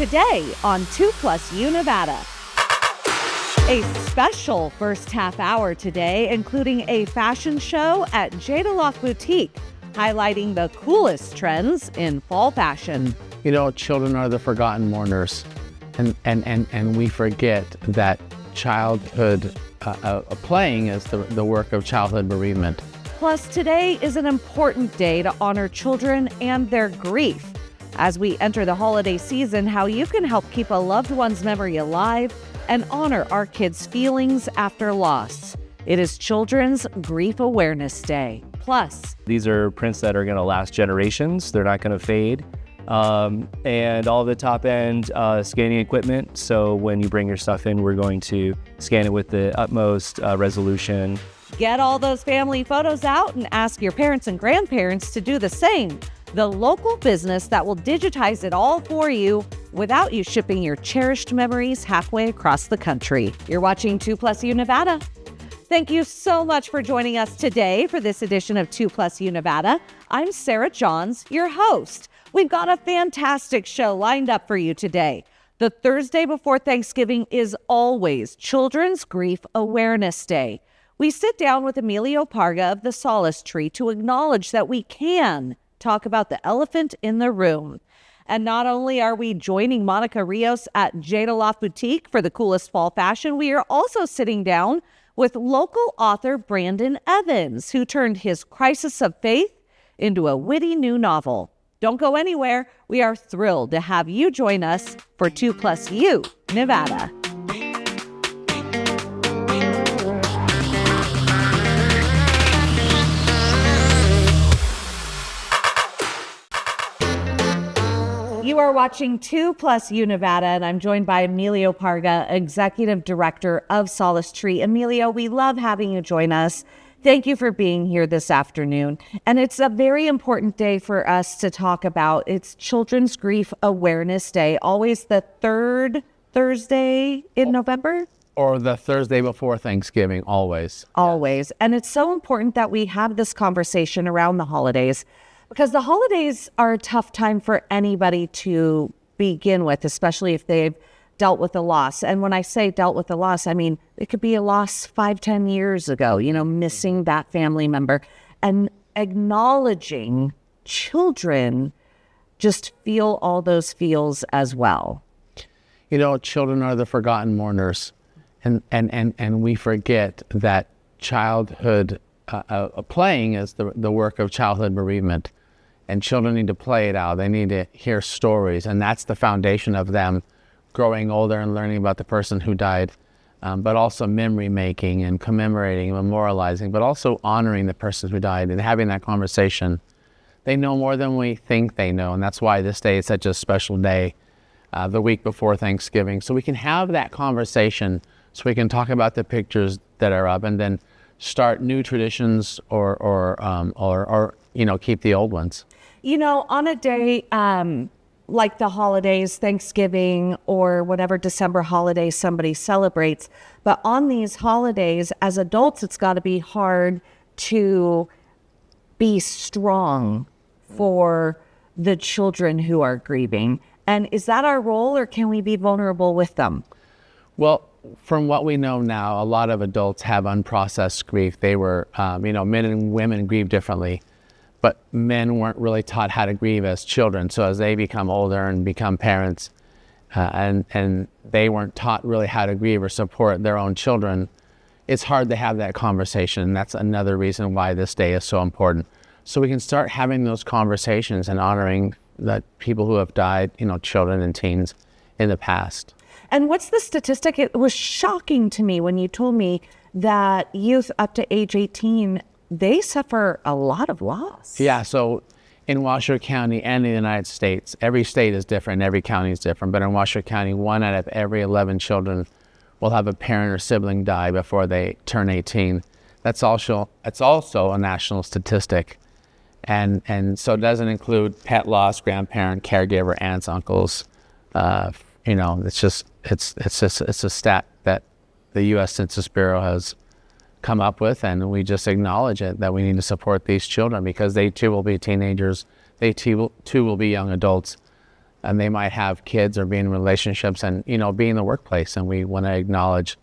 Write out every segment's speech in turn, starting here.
today on 2+U Nevada. A special first half hour today, including a fashion show at JaDa Loft Boutique, highlighting the coolest trends in fall fashion. You know, children are the forgotten mourners, and we forget that childhood playing is the work of childhood bereavement. Plus, today is an important day to honor children and their grief. As we enter the holiday season, how you can help keep a loved one's memory alive and honor our kids' feelings after loss. It is Children's Grief Awareness Day. Plus, these are prints that are going to last generations. They're not going to fade. And all the top-end scanning equipment. So when you bring your stuff in, we're going to scan it with the utmost resolution. Get all those family photos out and ask your parents and grandparents to do the same. The local business that will digitize it all for you without you shipping your cherished memories halfway across the country. You're watching 2+U Nevada. Thank you so much for joining us today for this edition of 2+U Nevada. I'm Sarah Johns, your host. We've got a fantastic show lined up for you today. The Thursday before Thanksgiving is always Children's Grief Awareness Day. We sit down with Emilio Parga of the Solace Tree to acknowledge that we can talk about the elephant in the room. And not only are we joining Monica Rios at JaDa Loft Boutique for the coolest fall fashion, we are also sitting down with local author Brandon Evans, who turned his crisis of faith into a witty new novel. Don't go anywhere. We are thrilled to have you join us for 2+U Nevada. You are watching 2+U Nevada, and I'm joined by Emilio Parga, Executive Director of Solace Tree. Emilio, we love having you join us. Thank you for being here this afternoon. And it's a very important day for us to talk about. It's Children's Grief Awareness Day, always the third Thursday in November? Or the Thursday before Thanksgiving, always. Always. And it's so important that we have this conversation around the holidays, because the holidays are a tough time for anybody to begin with, especially if they've dealt with a loss. And when I say dealt with a loss, I mean, it could be a loss 5-10 years ago, missing that family member. And acknowledging children just feel all those feels as well. You know, children are the forgotten mourners, and we forget that childhood playing is the work of childhood bereavement. And children need to play it out. They need to hear stories, and that's the foundation of them growing older and learning about the person who died, but also memory making and commemorating, memorializing, but also honoring the person who died and having that conversation. They know more than we think they know, and that's why this day is such a special day, the week before Thanksgiving. So we can have that conversation, so we can talk about the pictures that are up, and then start new traditions or keep the old ones. On a day like the holidays, Thanksgiving, or whatever December holiday somebody celebrates, but on these holidays, as adults, it's got to be hard to be strong for the children who are grieving. And is that our role, or can we be vulnerable with them? Well, from what we know now, a lot of adults have unprocessed grief. They were, men and women grieve differently, but men weren't really taught how to grieve as children. So as they become older and become parents, and they weren't taught really how to grieve or support their own children, it's hard to have that conversation. And that's another reason why this day is so important. So we can start having those conversations and honoring the people who have died, children and teens in the past. And what's the statistic? It was shocking to me when you told me that youth up to age 18, they suffer a lot of loss. Yeah, so in Washoe County and in the United States, every state is different, every county is different, but in Washoe County, 1 out of every 11 children will have a parent or sibling die before they turn 18. It's also a national statistic. And so it doesn't include pet loss, grandparent, caregiver, aunts, uncles. It's a stat that the U.S. Census Bureau has come up with, and we just acknowledge it, that we need to support these children because they too will be teenagers, they too will be young adults, and they might have kids or be in relationships and, be in the workplace. And we want to acknowledge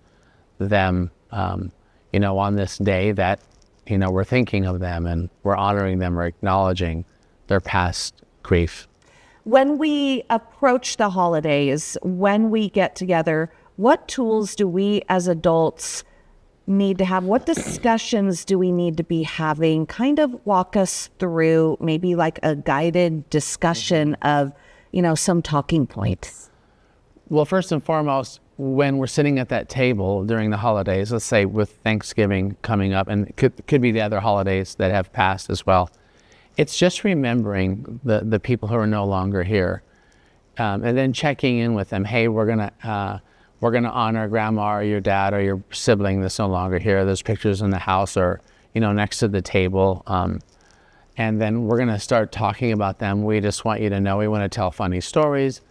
them, on this day that, we're thinking of them and we're honoring them or acknowledging their past grief. When we approach the holidays, when we get together, what tools do we as adults need to have? What discussions do we need to be having? Kind of walk us through maybe like a guided discussion of, some talking points. Well, first and foremost, when we're sitting at that table during the holidays, let's say with Thanksgiving coming up, and it could be the other holidays that have passed as well, it's just remembering the people who are no longer here, and then checking in with them. Hey, we're gonna honor grandma or your dad or your sibling that's no longer here. There's pictures in the house or next to the table, and then we're gonna start talking about them. We just want you to know we want to tell funny stories,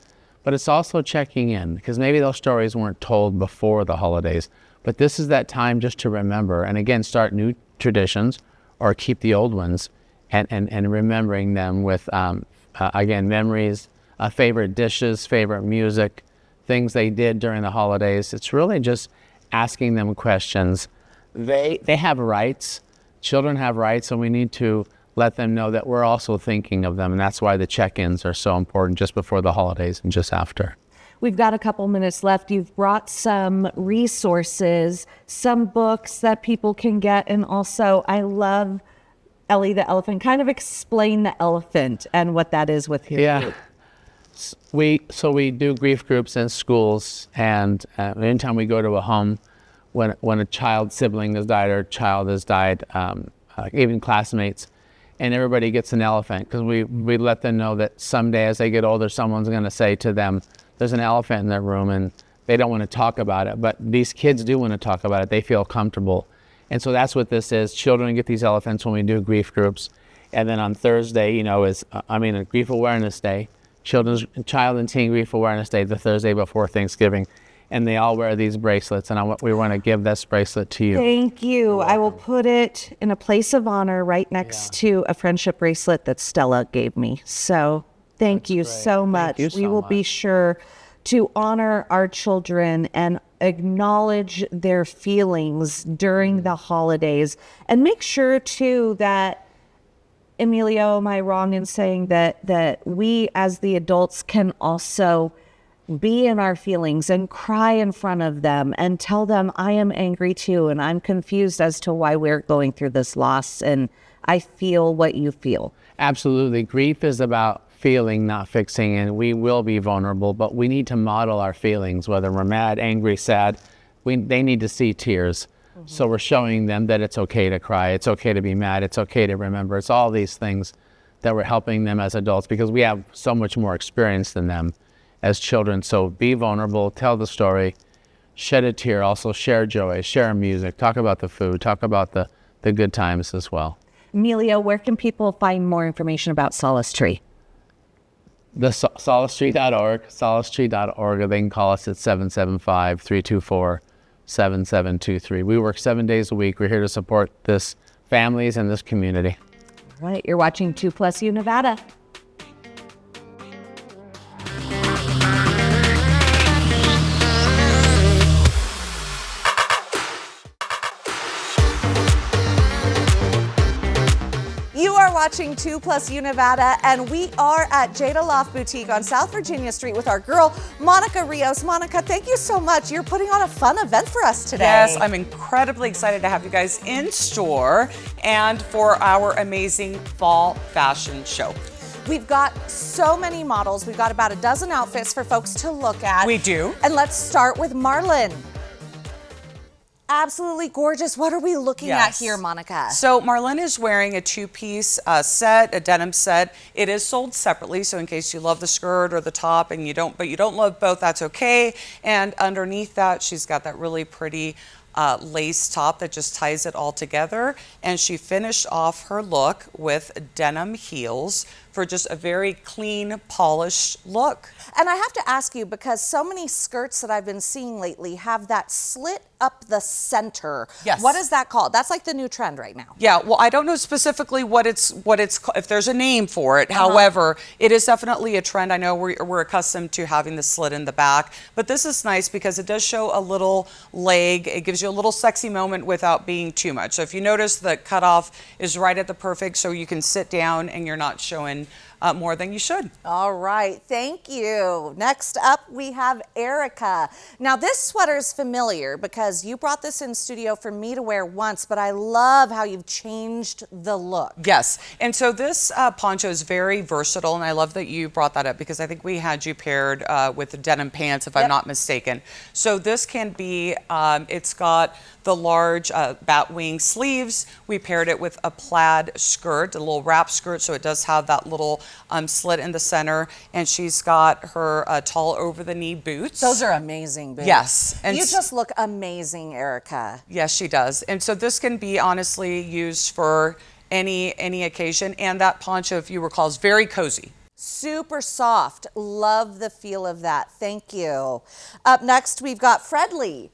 but it's also checking in because maybe those stories weren't told before the holidays. But this is that time just to remember, and again, start new traditions or keep the old ones. And remembering them with, again, memories, favorite dishes, favorite music, things they did during the holidays. It's really just asking them questions. They have rights. Children have rights, and we need to let them know that we're also thinking of them. And that's why the check-ins are so important just before the holidays and just after. We've got a couple minutes left. You've brought some resources, some books that people can get. And also, I love Ellie the elephant. Kind of explain the elephant and what that is with your group. We do grief groups in schools, and anytime we go to a home when a child's sibling has died or child has died, even classmates, and everybody gets an elephant because we let them know that someday as they get older, someone's going to say to them, there's an elephant in their room, and they don't want to talk about it, but these kids do want to talk about it. They feel comfortable. And so that's what this is. Children get these elephants when we do grief groups. And then on Thursday, is a Grief Awareness Day, Child and Teen Grief Awareness Day, the Thursday before Thanksgiving. And they all wear these bracelets. And we want to give this bracelet to you. Thank you. I will put it in a place of honor right next to a friendship bracelet that Stella gave me. So thank you so much. We will be sure to honor our children and acknowledge their feelings during the holidays, and make sure too that, Emilio, am I wrong in saying that we as the adults can also be in our feelings and cry in front of them and tell them, I am angry too, and I'm confused as to why we're going through this loss, and I feel what you feel. Absolutely. Grief is about feeling, not fixing, and we will be vulnerable, but we need to model our feelings, whether we're mad, angry, sad. They need to see tears. Mm-hmm. So we're showing them that it's okay to cry, it's okay to be mad, it's okay to remember. It's all these things that we're helping them as adults because we have so much more experience than them as children. So be vulnerable, tell the story, shed a tear, also share joy, share music, talk about the food, talk about the good times as well. Emilio, where can people find more information about Solace Tree? The solacetree.org, solacetree.org, or they can call us at 775-324-7723. We work 7 days a week. We're here to support this families and this community. All right, you're watching 2+U Nevada. Watching 2+U Nevada, and we are at JaDa Loft Boutique on South Virginia Street with our girl, Monica Rios. Monica, thank you so much. You're putting on a fun event for us today. Yes, I'm incredibly excited to have you guys in store and for our amazing fall fashion show. We've got so many models. We've got about a dozen outfits for folks to look at. We do. And let's start with Marlon. Absolutely gorgeous. What are we looking at here, Monica? So Marlene is wearing a two-piece set, a denim set. It is sold separately, so in case you love the skirt or the top and you don't love both, that's okay. And underneath that, she's got that really pretty lace top that just ties it all together. And she finished off her look with denim heels, for just a very clean, polished look. And I have to ask you, because so many skirts that I've been seeing lately have that slit up the center. Yes. What is that called? That's like the new trend right now. Yeah, well, I don't know specifically what it's if there's a name for it. However, it is definitely a trend. I know we're accustomed to having the slit in the back, but this is nice because it does show a little leg. It gives you a little sexy moment without being too much. So if you notice, the cutoff is right at the perfect, so you can sit down and you're not showing more than you should. All right, thank you. Next up, we have Erica. Now, this sweater is familiar because you brought this in studio for me to wear once, but I love how you've changed the look. Yes, and so this poncho is very versatile, and I love that you brought that up because I think we had you paired with the denim pants, if I'm not mistaken. So this can be, it's got the large bat wing sleeves. We paired it with a plaid skirt, a little wrap skirt, so it does have that little slit in the center, and she's got her tall over the knee boots. Those are amazing boots. Yes. And you just look amazing, Erica. Yes, she does. And so this can be honestly used for any occasion, and that poncho, if you recall, is very cozy. Super soft. Love the feel of that. Thank you. Up next, we've got Fredley.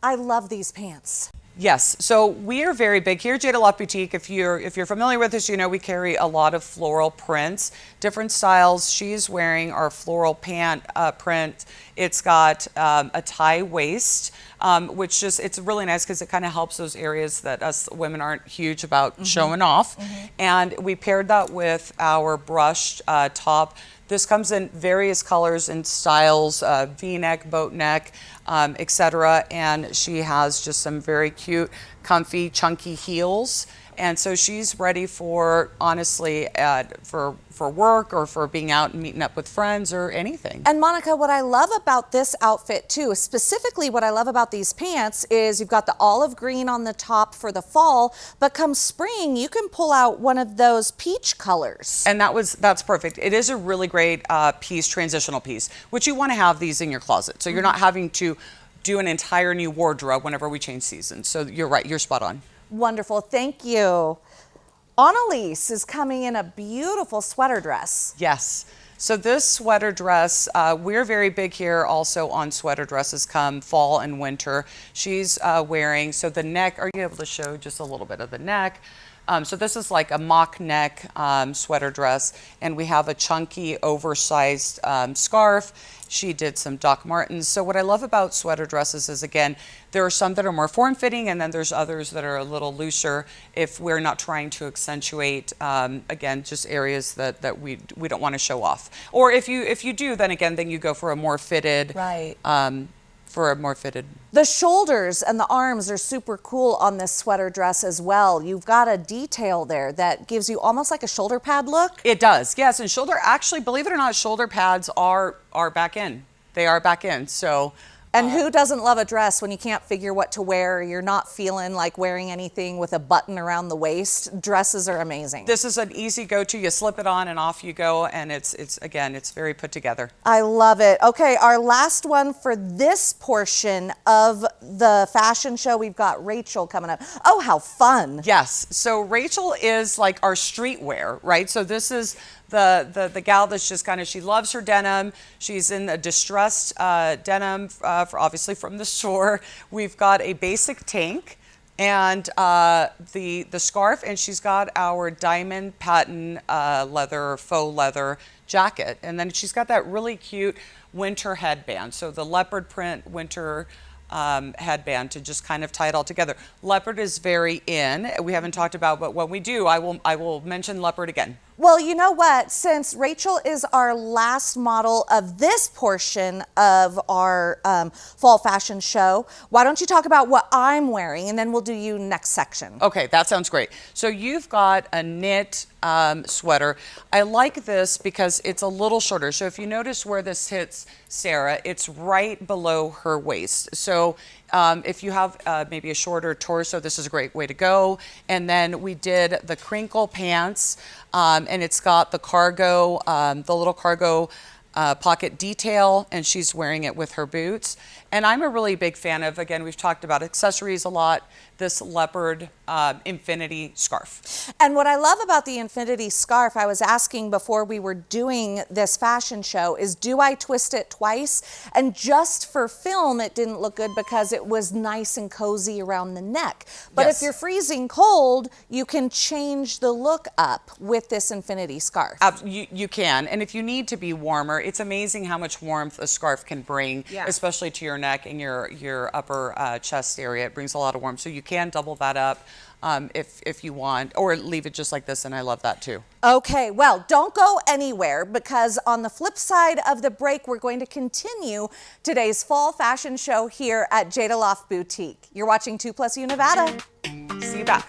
I love these pants. Yes, so we are very big here at JaDa Loft Boutique. If you're familiar with us, you know we carry a lot of floral prints, different styles. She's wearing our floral pant print. It's got a tie waist, which it's really nice because it kind of helps those areas that us women aren't huge about showing off. And we paired that with our brushed top. This comes in various colors and styles, V-neck, boat neck, etc. And she has just some very cute, comfy, chunky heels. And so she's ready for, honestly, for work or for being out and meeting up with friends or anything. And Monica, what I love about this outfit too, specifically what I love about these pants is you've got the olive green on the top for the fall, but come spring, you can pull out one of those peach colors. And that's perfect. It is a really great piece, transitional piece, which you want to have these in your closet. So you're not having to do an entire new wardrobe whenever we change seasons. So you're right, you're spot on. Wonderful, thank you. Annalise is coming in a beautiful sweater dress. Yes. So this sweater dress, we're very big here also on sweater dresses come fall and winter. She's wearing, so the neck, are you able to show just a little bit of the neck? So this is like a mock neck sweater dress, and we have a chunky oversized scarf. She did some Doc Martens. So what I love about sweater dresses is, again, there are some that are more form-fitting, and then there's others that are a little looser if we're not trying to accentuate, again, just areas that we don't want to show off. Or if you do, then again, then you go for a more fitted, right. The shoulders and the arms are super cool on this sweater dress as well. You've got a detail there that gives you almost like a shoulder pad look. It does, yes. And actually, believe it or not, shoulder pads are back in. They are back in, so. And who doesn't love a dress when you can't figure what to wear, or you're not feeling like wearing anything with a button around the waist? Dresses are amazing. This is an easy go-to. You slip it on and off you go, and it's very put together. I love it. Okay, our last one for this portion of the fashion show, we've got Rachel coming up. Oh, how fun. Yes, so Rachel is like our streetwear, right? So this is the gal that's just kind of, she loves her denim. She's in a distressed denim, obviously from the store. We've got a basic tank and the scarf, and she's got our diamond patent leather, faux leather jacket. And then she's got that really cute winter headband. So the leopard print winter headband to just kind of tie it all together. Leopard is very in. We haven't talked about, but when we do, I will mention leopard again. Well, you know what? Since Rachel is our last model of this portion of our fall fashion show, why don't you talk about what I'm wearing, and then we'll do you next section. Okay, that sounds great. So you've got a knit sweater. I like this because it's a little shorter. So if you notice where this hits Sarah, it's right below her waist. So if you have maybe a shorter torso, this is a great way to go. And then we did the crinkle pants, and it's got the cargo, the little cargo pocket detail, and she's wearing it with her boots. And I'm a really big fan of, again, we've talked about accessories a lot, this leopard infinity scarf. And what I love about the infinity scarf, I was asking before we were doing this fashion show, is do I twist it twice? And just for film, it didn't look good because it was nice and cozy around the neck. But Yes. if you're freezing cold, you can change the look up with this infinity scarf. You can, and if you need to be warmer, it's amazing how much warmth a scarf can bring, Yeah. especially to your neck and your upper chest area. It brings a lot of warmth, so you can double that up if you want, or leave it just like this, and I love that too. Okay, well, don't go anywhere because on the flip side of the break, we're going to continue today's fall fashion show here at JaDa Loft Boutique. You're watching 2+U Nevada. See you back.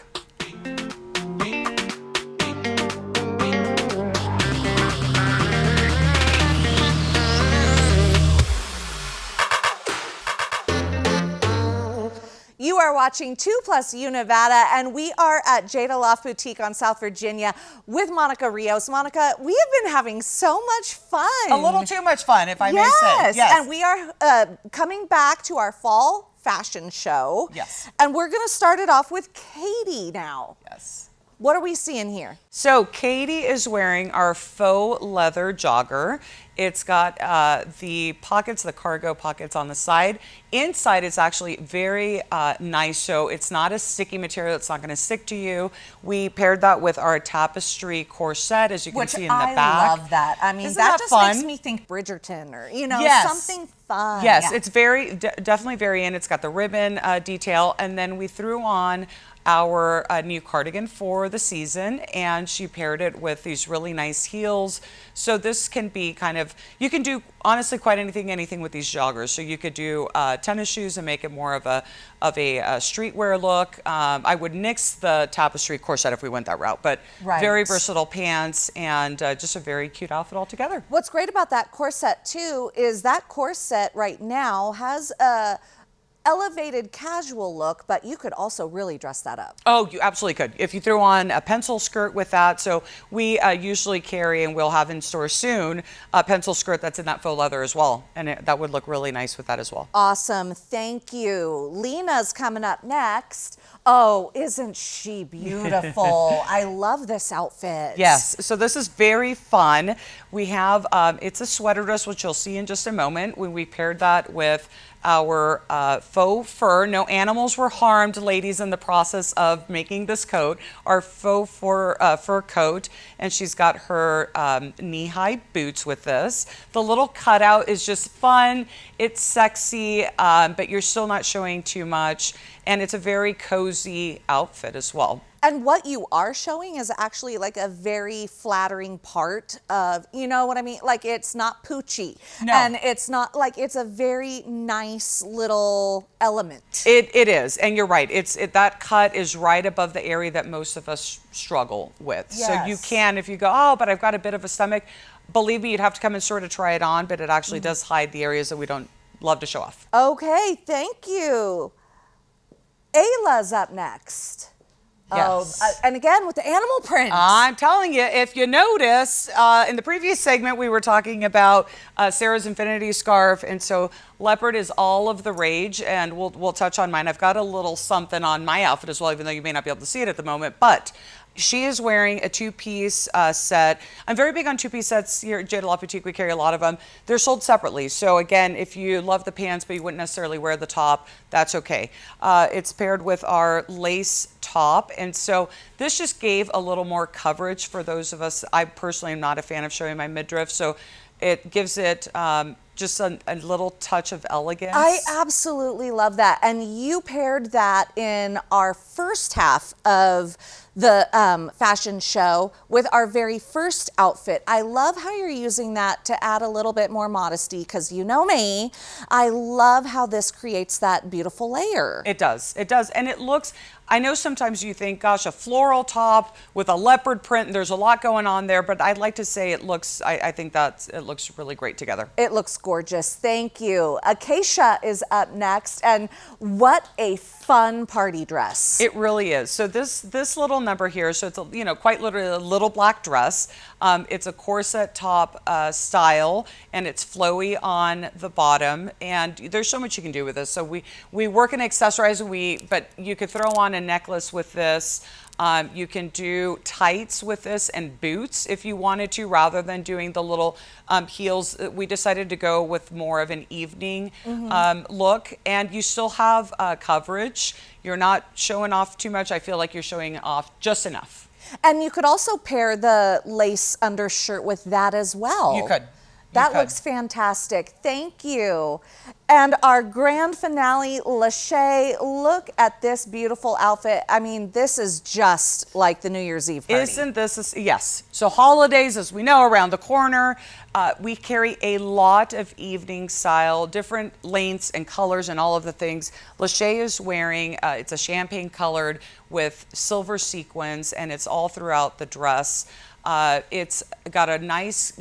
You are watching 2+U Nevada, and we are at JaDa Loft Boutique on South Virginia with Monica Rios. Monica, we have been having so much fun. A little too much fun, if I may say. Yes, and we are coming back to our fall fashion show. Yes. And we're going to start it off with Katie now. Yes. What are we seeing here? So Katie is wearing our faux leather jogger. It's got the pockets, the cargo pockets on the side. Inside it's actually very nice, so it's not a sticky material. It's not going to stick to you. We paired that with our tapestry corset, as you can see in the back. I love that. I mean, Isn't that that just fun? makes me think Bridgerton or, you know, Yes. something fun. Yes, Yeah. it's very, definitely very in. It's got the ribbon detail, and then we threw on our new cardigan for the season, and she paired it with these really nice heels. So this can be kind of, you can do honestly quite anything with these joggers. So you could do tennis shoes and make it more of a streetwear look. I would nix the tapestry corset if we went that route, but Right. very versatile pants and just a very cute outfit altogether. What's great about that corset too is that corset right now has a elevated casual look, but you could also really dress that up. Oh, you absolutely could. If you threw on a pencil skirt with that. So we usually carry, and we'll have in store soon, a pencil skirt that's in that faux leather as well. And that would look really nice with that as well. Awesome, thank you. Lena's coming up next. Oh, isn't she beautiful? I love this outfit. Yes, so this is very fun. We have, it's a sweater dress, which you'll see in just a moment, when we paired that with our faux fur. No animals were harmed, ladies, in the process of making this coat. Our faux fur coat, and she's got her knee-high boots with this. The little cutout is just fun. It's sexy, but you're still not showing too much, and it's a very cozy outfit as well. And what you are showing is actually like a very flattering part of, you know what I mean? Like it's not poochy. No. And it's not like, it's a very nice little element. It is, and you're right. That cut is right above the area that most of us struggle with. So you Yes. can, if you go, oh, but I've got a bit of a stomach, believe me, you'd have to come in store to try it on, but it actually does hide the areas that we don't love to show off. Okay, thank you. Ayla's up next. Yes. And again with the animal print. I'm telling you, if you notice, in the previous segment, we were talking about Sarah's infinity scarf, and so leopard is all of the rage, and we'll touch on mine. I've got a little something on my outfit as well, even though you may not be able to see it at the moment, but she is wearing a two-piece set. I'm very big on two-piece sets here at JaDa Loft Boutique. We carry a lot of them. They're sold separately. So again, if you love the pants, but you wouldn't necessarily wear the top, that's okay. It's paired with our lace top. And so this just gave a little more coverage for those of us. I personally am not a fan of showing my midriff. So it gives it just a little touch of elegance. I absolutely love that. And you paired that in our first half of the fashion show with our very first outfit. I love how you're using that to add a little bit more modesty, because you know me, I love how this creates that beautiful layer. It does. It does. And it looks, I know sometimes you think, gosh, a floral top with a leopard print, there's a lot going on there, but I'd like to say it looks, I think it looks really great together. It looks gorgeous. Thank you. Acacia is up next, and what a fun party dress. It really is. So this little number here, so it's quite literally a little black dress. It's a corset top style, and it's flowy on the bottom, and there's so much you can do with this. So we work and accessorize, but you could throw on a necklace with this. You can do tights with this and boots if you wanted to, rather than doing the little heels. We decided to go with more of an evening look, and you still have coverage. You're not showing off too much. I feel like you're showing off just enough. And you could also pair the lace undershirt with that as well. You could. That looks fantastic. Thank you. And our grand finale, Lachey, look at this beautiful outfit. I mean, this is just like the New Year's Eve party. Isn't this? Yes. So holidays, as we know, around the corner. We carry a lot of evening style, different lengths and colors and all of the things. Lachey is wearing, it's a champagne colored with silver sequins, and it's all throughout the dress. It's got a nice,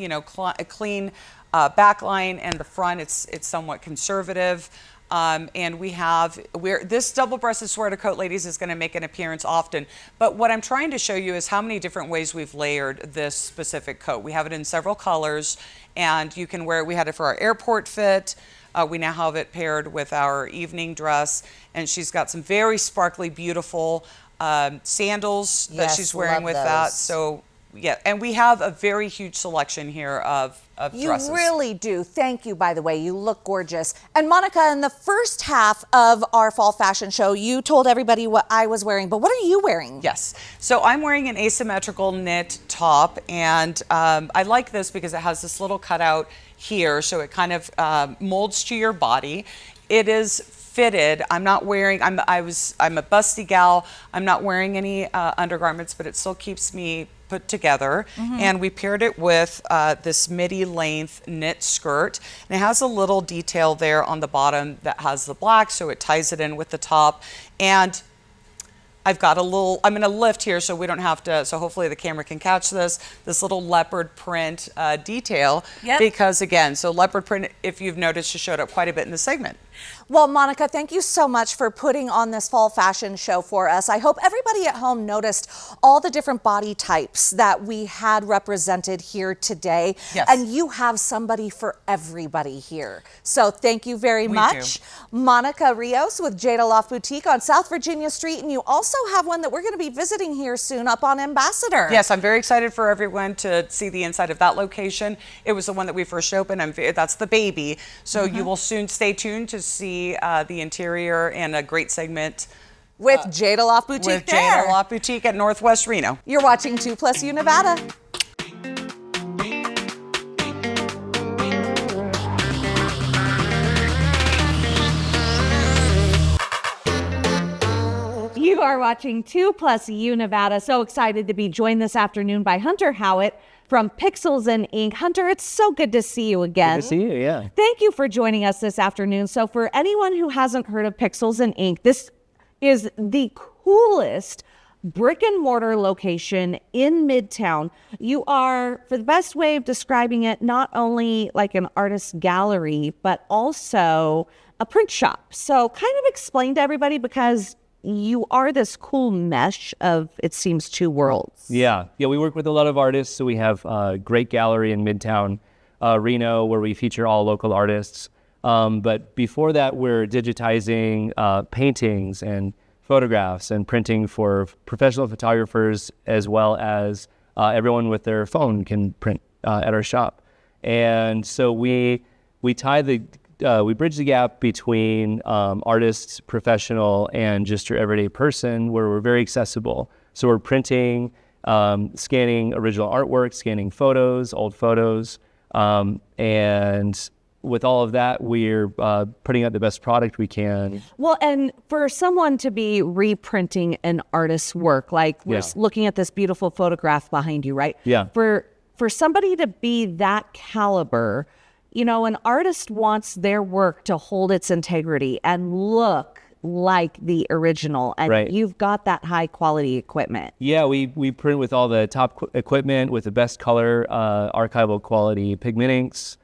clean backline, and the front it's somewhat conservative. And this double-breasted sweater coat, ladies, is going to make an appearance often. But what I'm trying to show you is how many different ways we've layered this specific coat. We have it in several colors, and you can wear it. We had it for our airport fit. We now have it paired with our evening dress, and she's got some very sparkly, beautiful sandals that she's wearing with that. So. Yeah, and we have a very huge selection here of dresses. You really do. Thank you, by the way. You look gorgeous. And Monica, in the first half of our fall fashion show, you told everybody what I was wearing, but what are you wearing? Yes. So I'm wearing an asymmetrical knit top, and I like this because it has this little cutout here, so it kind of molds to your body. It is fitted. I'm not wearing, I'm a busty gal. I'm not wearing any undergarments, but it still keeps me put together. And we paired it with this midi length knit skirt, and it has a little detail there on the bottom that has the black, so it ties it in with the top. And I've got I'm going to lift here so we don't have to, so hopefully the camera can catch this little leopard print detail. Because again, so leopard print, if you've noticed, just showed up quite a bit in the segment. Well, Monica, thank you so much for putting on this fall fashion show for us. I hope everybody at home noticed all the different body types that we had represented here today. Yes. And you have somebody for everybody here. So thank you very much. Monica Rios with JaDa Loft Boutique on South Virginia Street. And you also have one that we're going to be visiting here soon up on Ambassador. Yes, I'm very excited for everyone to see the inside of that location. It was the one that we first opened. That's the baby. So you will soon stay tuned to see the interior and a great segment with JaDa Loft Boutique with JaDa Loft Boutique at Northwest Reno. You're watching 2+U Nevada. You are watching 2+U Nevada. So excited to be joined this afternoon by Hunter Howitt from Pixels and Ink. Hunter, it's so good to see you again. Good to see you, yeah. Thank you for joining us this afternoon. So for anyone who hasn't heard of Pixels and Ink, this is the coolest brick and mortar location in Midtown. You are, for the best way of describing it, not only like an artist gallery, but also a print shop. So kind of explain to everybody, because you are this cool mesh of, it seems, two worlds. Yeah, we work with a lot of artists. So we have a great gallery in Midtown Reno where we feature all local artists. But before that, we're digitizing paintings and photographs and printing for professional photographers, as well as everyone with their phone can print at our shop. And so we bridge the gap between artists, professional, and just your everyday person, where we're very accessible. So we're printing, scanning original artwork, scanning photos, old photos, and with all of that, we're putting out the best product we can. Well, and for someone to be reprinting an artist's work, like we're looking at this beautiful photograph behind you, right? Yeah. For somebody to be that caliber, you know, an artist wants their work to hold its integrity and look like the original, and Right. you've got that high quality equipment. Yeah, we print with all the top equipment with the best color, archival quality pigment inks.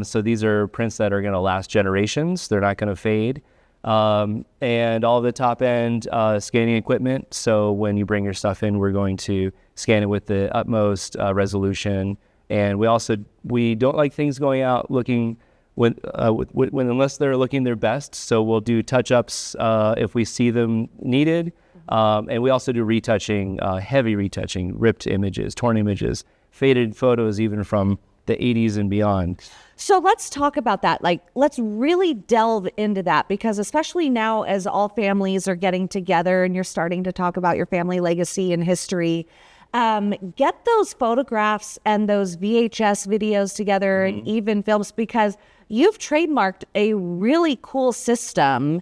So these are prints that are going to last generations. They're not going to fade. And all the top end scanning equipment. So when you bring your stuff in, we're going to scan it with the utmost resolution. And we don't like things going out looking when unless they're looking their best. So we'll do touch-ups if we see them needed. And we also do retouching, heavy retouching, ripped images, torn images, faded photos even from the 80s and beyond. So let's talk about that. Like, let's really delve into that, because especially now as all families are getting together and you're starting to talk about your family legacy and history, get those photographs and those VHS videos together and even films, because you've trademarked a really cool system.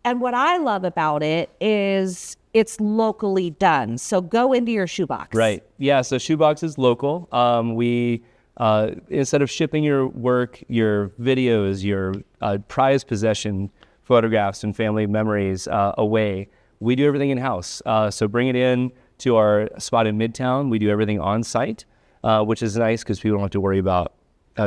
And what I love about it is it's locally done. So go into your shoebox. Right. Yeah. So shoebox is local. We instead of shipping your work, your videos, your prized possession photographs and family memories away, we do everything in house. So bring it in to our spot in Midtown. We do everything on site, which is nice because people don't have to worry about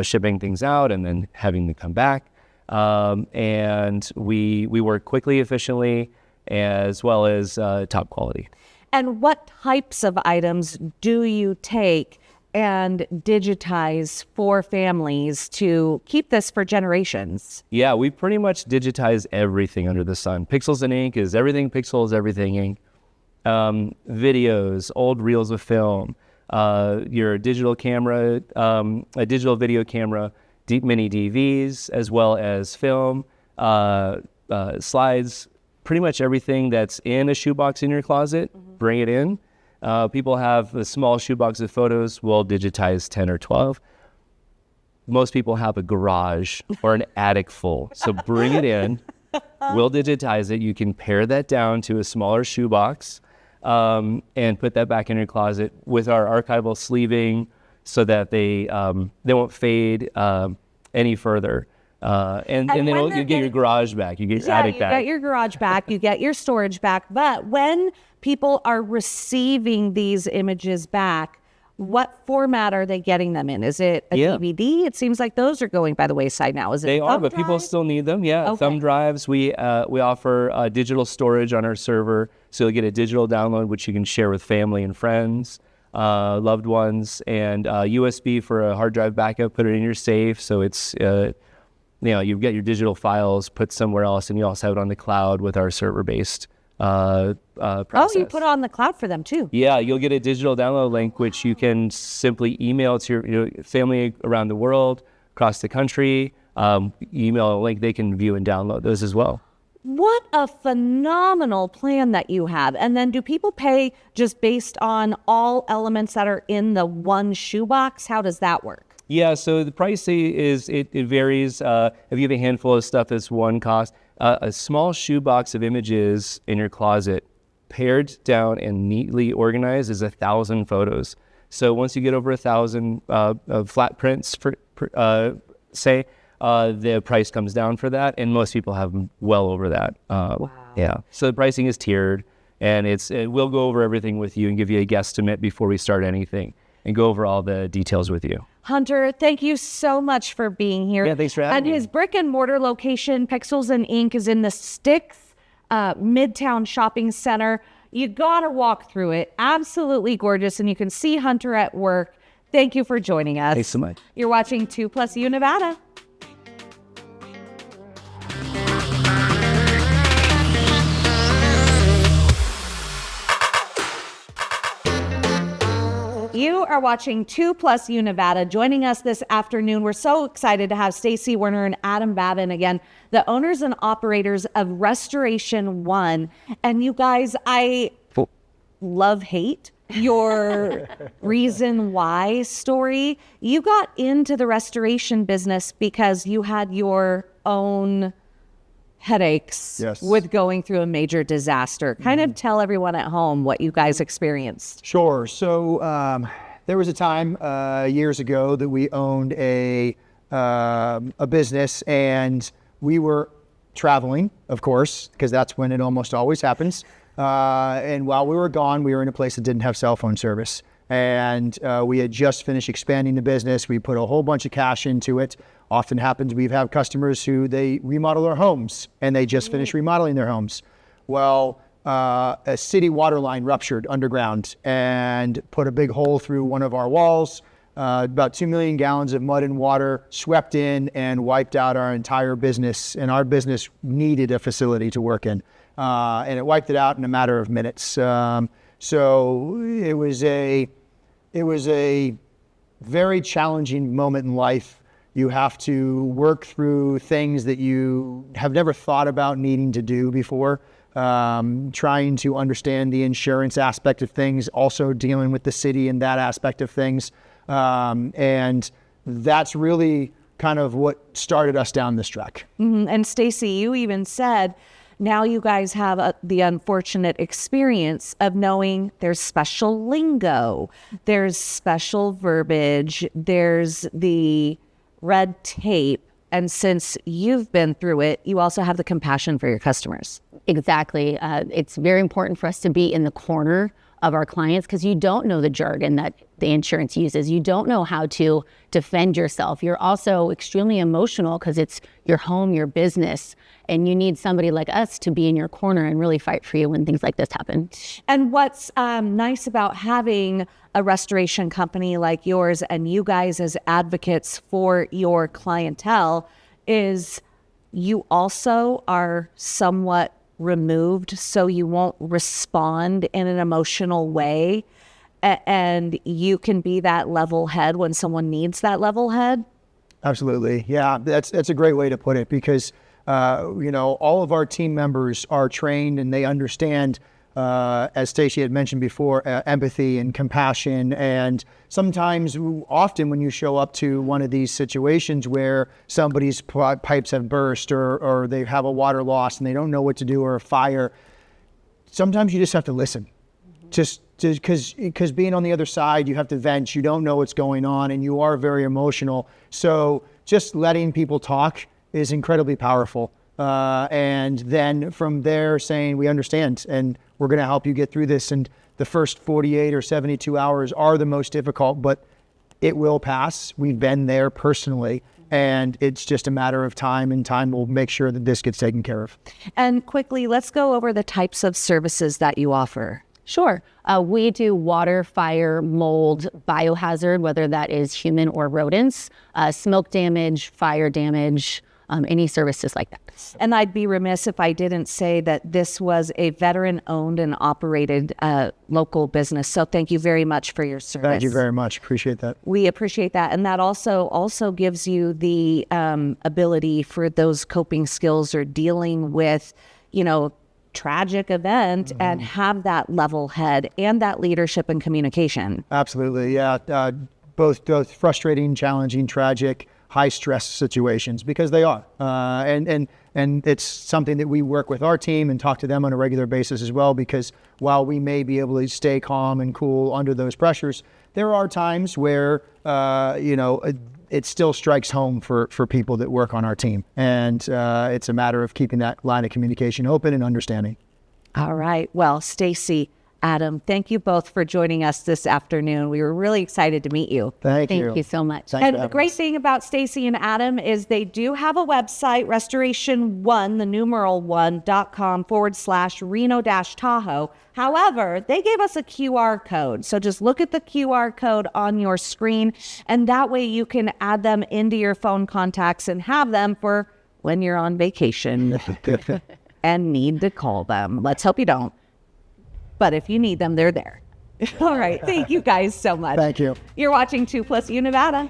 shipping things out and then having to come back. And we work quickly, efficiently, as well as top quality. And what types of items do you take and digitize for families to keep this for generations? Yeah, we pretty much digitize everything under the sun. Pixels and ink is everything pixels, everything ink. Videos, old reels of film, your digital camera, a digital video camera, mini DVs, as well as film, slides, pretty much everything that's in a shoebox in your closet, bring it in. People have a small shoebox of photos. We'll digitize 10 or 12. Most people have a garage or an attic full. So bring it in. We'll digitize it. You can pare that down to a smaller shoebox and put that back in your closet with our archival sleeving so that they won't fade any further. And then you get your garage back. You get your attic back. You get your garage back. You get your storage back. But when people are receiving these images back, what format are they getting them in? Is it a DVD? It seems like those are going by the wayside now. Is it? They are, thumb but people drive? still need them. Yeah, Okay. thumb drives. We offer digital storage on our server, so you'll get a digital download which you can share with family and friends, loved ones, and USB for a hard drive backup. Put it in your safe, so it's you get your digital files put somewhere else, and you also have it on the cloud with our server-based process. Oh, you put it on the cloud for them too. Yeah, you'll get a digital download link, which you can simply email to your family around the world, across the country. Email a link, they can view and download those as well. What a phenomenal plan that you have. And then do people pay just based on all elements that are in the one shoebox? How does that work? Yeah, so the price it varies. If you have a handful of stuff, that's one cost. A small shoebox of images in your closet, pared down and neatly organized, is 1,000 photos. So once you get over 1,000 flat prints, say, the price comes down for that, and most people have well over that. Wow. Yeah. So the pricing is tiered, and we'll go over everything with you and give you a guesstimate before we start anything, and go over all the details with you. Hunter, thank you so much for being here. Yeah, thanks for having and me. And his brick and mortar location, Pixels and Ink, is in the Sticks Midtown Shopping Center. You gotta walk through it. Absolutely gorgeous, and you can see Hunter at work. Thank you for joining us. Thanks so much. You're watching 2+U Nevada. You are watching 2+U Nevada. Joining us this afternoon, we're so excited to have Stacy Werner and Adam Babin again, the owners and operators of Restoration One. And you guys, I hate your reason why story. You got into the restoration business because you had your own headaches with going through a major disaster. Kind of tell everyone at home what you guys experienced. Sure. So there was a time years ago that we owned a business, and we were traveling, of course, because that's when it almost always happens. And while we were gone, we were in a place that didn't have cell phone service. And we had just finished expanding the business. We put a whole bunch of cash into it. Often happens, we have customers who they remodel their homes and they just finished remodeling their homes. Well, a city water line ruptured underground and put a big hole through one of our walls. About 2 million gallons of mud and water swept in and wiped out our entire business. And our business needed a facility to work in. And it wiped it out in a matter of minutes. So it was a very challenging moment in life. You have to work through things that you have never thought about needing to do before. Trying to understand the insurance aspect of things, also dealing with the city and that aspect of things. And that's really kind of what started us down this track. Mm-hmm. And Stacy, you even said, now you guys have the unfortunate experience of knowing there's special lingo, there's special verbiage, there's the red tape. And since you've been through it, you also have the compassion for your customers. Exactly. It's very important for us to be in the corner of our clients because you don't know the jargon that the insurance uses. You don't know how to defend yourself. You're also extremely emotional because it's your home, your business, and you need somebody like us to be in your corner and really fight for you when things like this happen. And what's nice about having a restoration company like yours and you guys as advocates for your clientele is you also are somewhat removed, so you won't respond in an emotional way, and you can be that level head when someone needs that level head. Absolutely. Yeah, that's a great way to put it because, all of our team members are trained and they understand, as Stacey had mentioned before, empathy and compassion. And sometimes, often when you show up to one of these situations where somebody's pipes have burst or they have a water loss and they don't know what to do, or a fire, sometimes you just have to listen. Just because being on the other side, you have to vent, you don't know what's going on, and you are very emotional. So just letting people talk is incredibly powerful. And then from there saying, we understand, and we're going to help you get through this. And the first 48 or 72 hours are the most difficult, but it will pass. We've been there personally, and it's just a matter of time, and time will make sure that this gets taken care of. And quickly, let's go over the types of services that you offer. Sure. We do water, fire, mold, biohazard, whether that is human or rodents, smoke damage, fire damage, any services like that. And I'd be remiss if I didn't say that this was a veteran-owned and operated local business. So thank you very much for your service. Thank you very much. Appreciate that. We appreciate that. And that also gives you the ability for those coping skills or dealing with, tragic event and have that level head and that leadership and communication. Absolutely. Yeah. Both frustrating, challenging, tragic, high stress situations, because they are. And it's something that we work with our team and talk to them on a regular basis as well, because while we may be able to stay calm and cool under those pressures, there are times where, it still strikes home for people that work on our team. And it's a matter of keeping that line of communication open and understanding. All right. Well, Stacy, Adam, thank you both for joining us this afternoon. We were really excited to meet you. Thank you. Thank you so much. Thanks And the great thing about Stacy and Adam is they do have a website, restoration1, the numeral 1.com/Reno-Tahoe. However, they gave us a QR code. So just look at the QR code on your screen, and that way you can add them into your phone contacts and have them for when you're on vacation and need to call them. Let's hope you don't. But if you need them, they're there. All right. Thank you guys so much. Thank you. You're watching 2+U Nevada.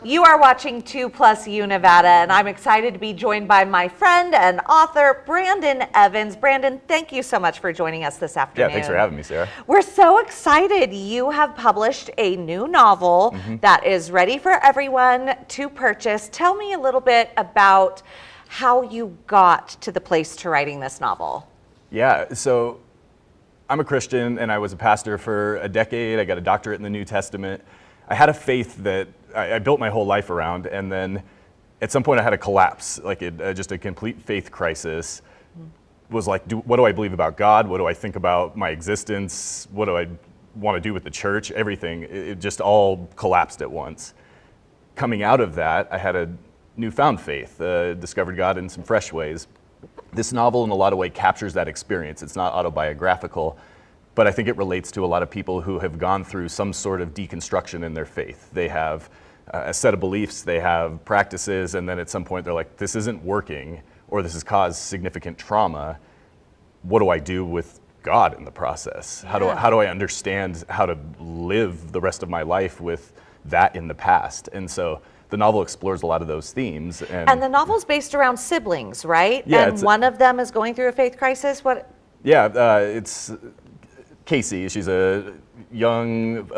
You are watching 2+U Nevada, and I'm excited to be joined by my friend and author, Brandon Evans. Brandon, thank you so much for joining us this afternoon. Yeah, thanks for having me, Sarah. We're so excited. You have published a new novel that is ready for everyone to purchase. Tell me a little bit about how you got to the place to writing this novel. Yeah, so I'm a Christian and I was a pastor for a decade. I got a doctorate in the New Testament. I had a faith that I built my whole life around, and then at some point I had a collapse, like just a complete faith crisis. Was like, what do I believe about God? What do I think about my existence? What do I want to do with the church? Everything, it just all collapsed at once. Coming out of that, I had a newfound faith, discovered God in some fresh ways. This novel in a lot of ways captures that experience. It's not autobiographical, but I think it relates to a lot of people who have gone through some sort of deconstruction in their faith. They have a set of beliefs, they have practices, and then at some point they're like, this isn't working, or this has caused significant trauma. What do I do with God in the process? How do I understand how to live the rest of my life with that in the past? And so the novel explores a lot of those themes. And the novel's based around siblings, right? Yeah, and one of them is going through a faith crisis. What? Yeah, it's Casey. She's a young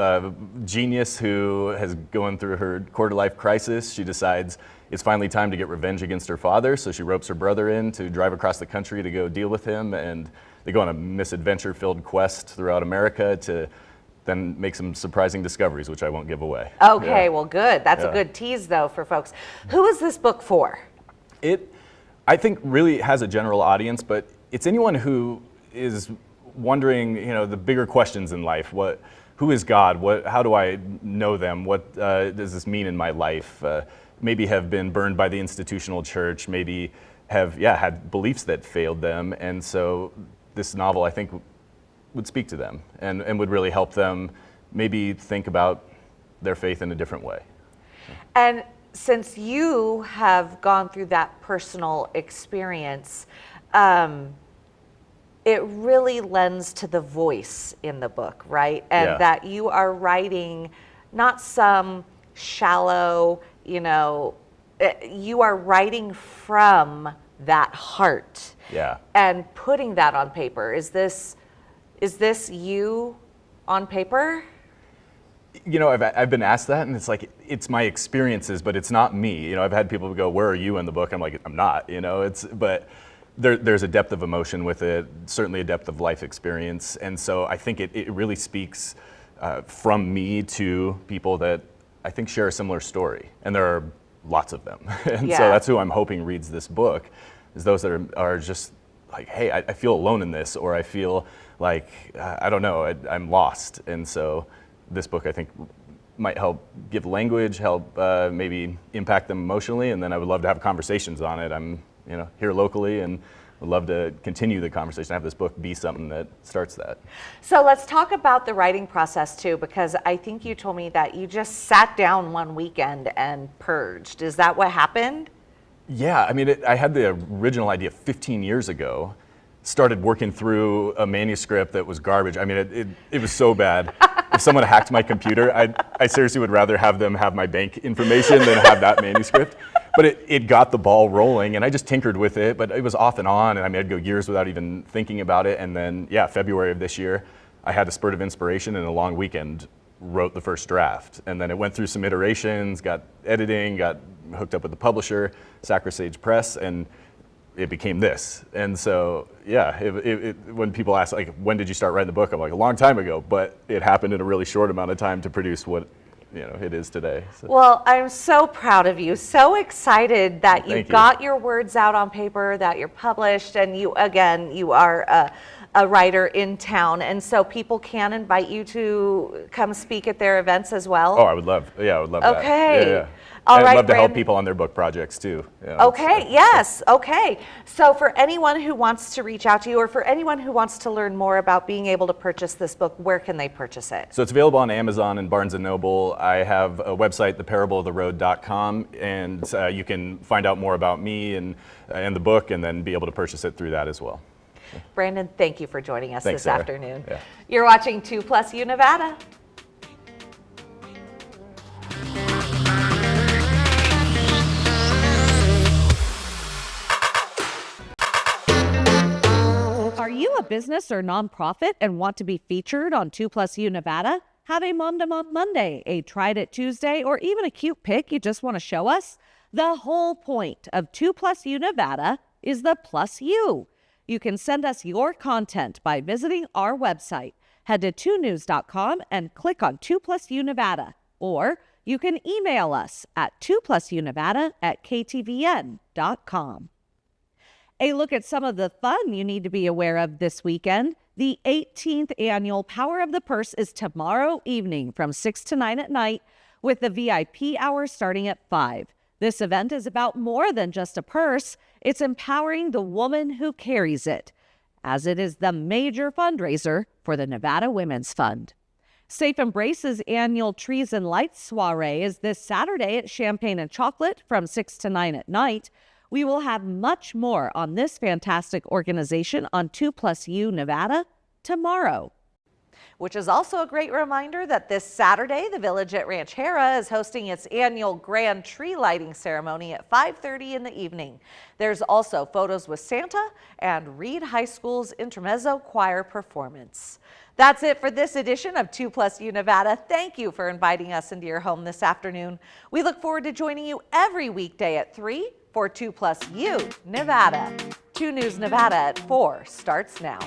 genius who has gone through her quarter-life crisis. She decides it's finally time to get revenge against her father, so she ropes her brother in to drive across the country to go deal with him, and they go on a misadventure-filled quest throughout America to then make some surprising discoveries, which I won't give away. Okay, well, good. That's a good tease, though, for folks. Who is this book for? It, I think, really has a general audience, but it's anyone who is wondering, the bigger questions in life. Who is God? How do I know them? What does this mean in my life? Maybe have been burned by the institutional church. Maybe have had beliefs that failed them, and so this novel, I think, would speak to them and would really help them maybe think about their faith in a different way. And since you have gone through that personal experience, it really lends to the voice in the book, right? And that you are writing not some shallow, you are writing from that heart. Yeah. And putting that on paper. Is this you on paper? I've been asked that, and it's like, it's my experiences, but it's not me. I've had people go, where are you in the book? I'm like, I'm not, but there's a depth of emotion with it, certainly a depth of life experience. And so I think it really speaks from me to people that I think share a similar story. And there are lots of them. And so that's who I'm hoping reads this book, is those that are just like, hey, I feel alone in this, or I feel like, I don't know, I'm lost. And so this book, I think, might help give language, help maybe impact them emotionally, and then I would love to have conversations on it. I'm here locally and would love to continue the conversation, have this book be something that starts that. So let's talk about the writing process too, because I think you told me that you just sat down one weekend and purged. Is that what happened? Yeah, I had the original idea 15 years ago, started working through a manuscript that was garbage. It was so bad. If someone hacked my computer, I seriously would rather have them have my bank information than have that manuscript. But it got the ball rolling, and I just tinkered with it, but it was off and on, and I'd go years without even thinking about it. And then, February of this year, I had a spurt of inspiration, and a long weekend wrote the first draft. And then it went through some iterations, got editing, got hooked up with the publisher, Sacrisage Press, and it became this. And so, when people ask, like, when did you start writing the book? I'm like, a long time ago, but it happened in a really short amount of time to produce what it is today. So. Well, I'm so proud of you. So excited that you got your words out on paper, that you're published, and you are a writer in town. And so people can invite you to come speak at their events as well. Oh, I would love that. Okay. Yeah. All right, I'd love to help Brandon. people on their book projects too. Okay, yes, okay. So for anyone who wants to reach out to you, or for anyone who wants to learn more about being able to purchase this book, where can they purchase it? So it's available on Amazon and Barnes & Noble. I have a website, theparableoftheroad.com, and you can find out more about me and the book, and then be able to purchase it through that as well. Brandon, thank you for joining us Thanks, this Sarah. afternoon. Yeah. You're watching 2+U Nevada. Are you a business or nonprofit and want to be featured on 2+U Nevada? Have a Mom to Mom Monday, a Tried It Tuesday, or even a cute pic you just want to show us? The whole point of 2+U Nevada is the plus you. You can send us your content by visiting our website. Head to 2news.com and click on 2+U Nevada, or you can email us at 2+UNevada@ktvn.com. A look at some of the fun you need to be aware of this weekend. The 18th annual Power of the Purse is tomorrow evening from 6 to 9 at night, with the VIP hour starting at 5. This event is about more than just a purse. It's empowering the woman who carries it, as it is the major fundraiser for the Nevada Women's Fund. Safe Embrace's annual Trees and Lights soiree is this Saturday at Champagne and Chocolate from 6 to 9 at night. We will have much more on this fantastic organization on 2+U Nevada tomorrow. Which is also a great reminder that this Saturday, the Village at Ranchera is hosting its annual grand tree lighting ceremony at 5:30 in the evening. There's also photos with Santa and Reed High School's Intermezzo Choir performance. That's it for this edition of 2+U Nevada. Thank you for inviting us into your home this afternoon. We look forward to joining you every weekday at 3 for 2+U Nevada. 2 News Nevada at 4 starts now.